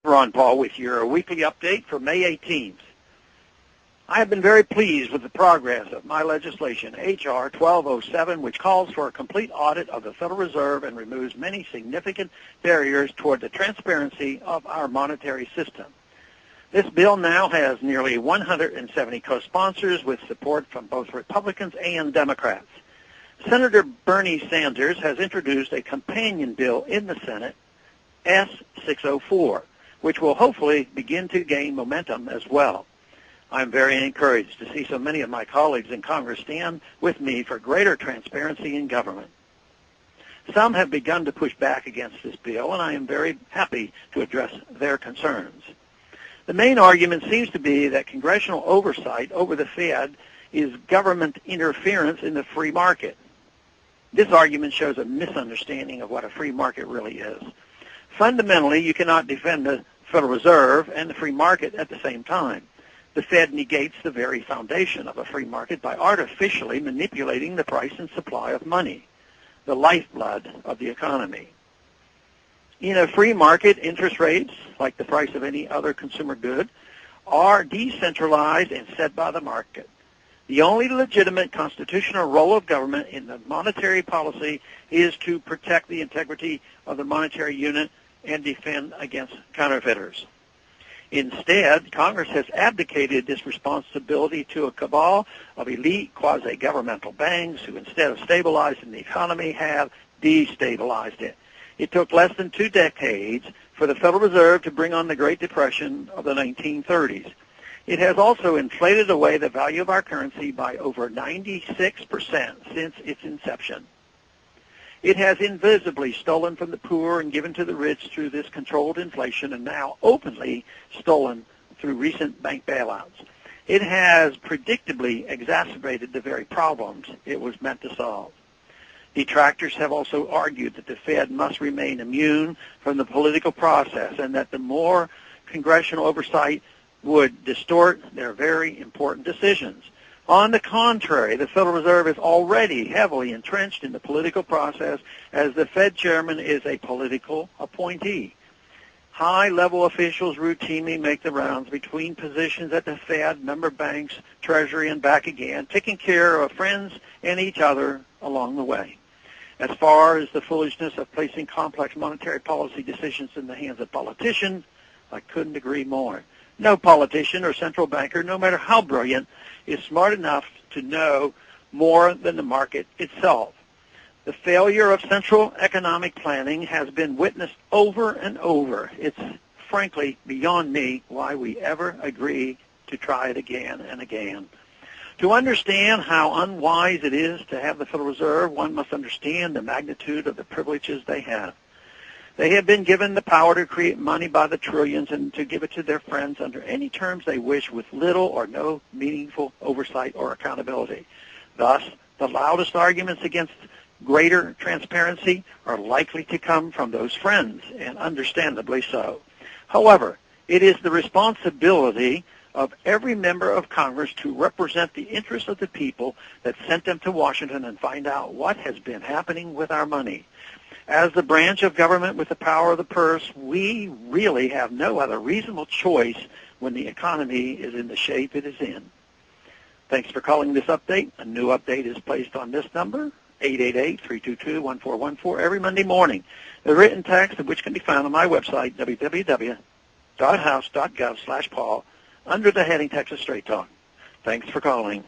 Ron Paul with your weekly update for May 18th. I have been very pleased with the progress of my legislation, H.R. 1207, which calls for a complete audit of the Federal Reserve and removes many significant barriers toward the transparency of our monetary system. This bill now has nearly 170 co-sponsors with support from both Republicans and Democrats. Senator Bernie Sanders has introduced a companion bill in the Senate, S-604, which will hopefully begin to gain momentum as well. I'm very encouraged to see so many of my colleagues in Congress stand with me for greater transparency in government. Some have begun to push back against this bill, and I am very happy to address their concerns. The main argument seems to be that congressional oversight over the Fed is government interference in the free market. This argument shows a misunderstanding of what a free market really is. Fundamentally, you cannot defend the Federal Reserve and the free market at the same time. The Fed negates the very foundation of a free market by artificially manipulating the price and supply of money, the lifeblood of the economy. In a free market, interest rates, like the price of any other consumer good, are decentralized and set by the market. The only legitimate constitutional role of government in the monetary policy is to protect the integrity of the monetary unit and defend against counterfeiters. Instead, Congress has abdicated this responsibility to a cabal of elite quasi-governmental banks who, instead of stabilizing the economy, have destabilized it. It took less than 2 decades for the Federal Reserve to bring on the Great Depression of the 1930s. It has also inflated away the value of our currency by over 96% since its inception. It has invisibly stolen from the poor and given to the rich through this controlled inflation, and now openly stolen through recent bank bailouts. It has predictably exacerbated the very problems it was meant to solve. Detractors have also argued that the Fed must remain immune from the political process and that the more congressional oversight would distort their very important decisions. On the contrary, the Federal Reserve is already heavily entrenched in the political process as the Fed chairman is a political appointee. High-level officials routinely make the rounds between positions at the Fed, member banks, Treasury, and back again, taking care of friends and each other along the way. As far as the foolishness of placing complex monetary policy decisions in the hands of politicians, I couldn't agree more. No politician or central banker, no matter how brilliant, is smart enough to know more than the market itself. The failure of central economic planning has been witnessed over and over. It's frankly beyond me why we ever agree to try it again and again. To understand how unwise it is to have the Federal Reserve, one must understand the magnitude of the privileges they have. They have been given the power to create money by the trillions and to give it to their friends under any terms they wish with little or no meaningful oversight or accountability. Thus, the loudest arguments against greater transparency are likely to come from those friends, and understandably so. However, it is the responsibility of every member of Congress to represent the interests of the people that sent them to Washington and find out what has been happening with our money. As the branch of government with the power of the purse, we really have no other reasonable choice when the economy is in the shape it is in. Thanks for calling this update. A new update is placed on this number, 888-322-1414, every Monday morning. The written text of which can be found on my website, www.house.gov/Paul, under the heading Texas Straight Talk. Thanks for calling.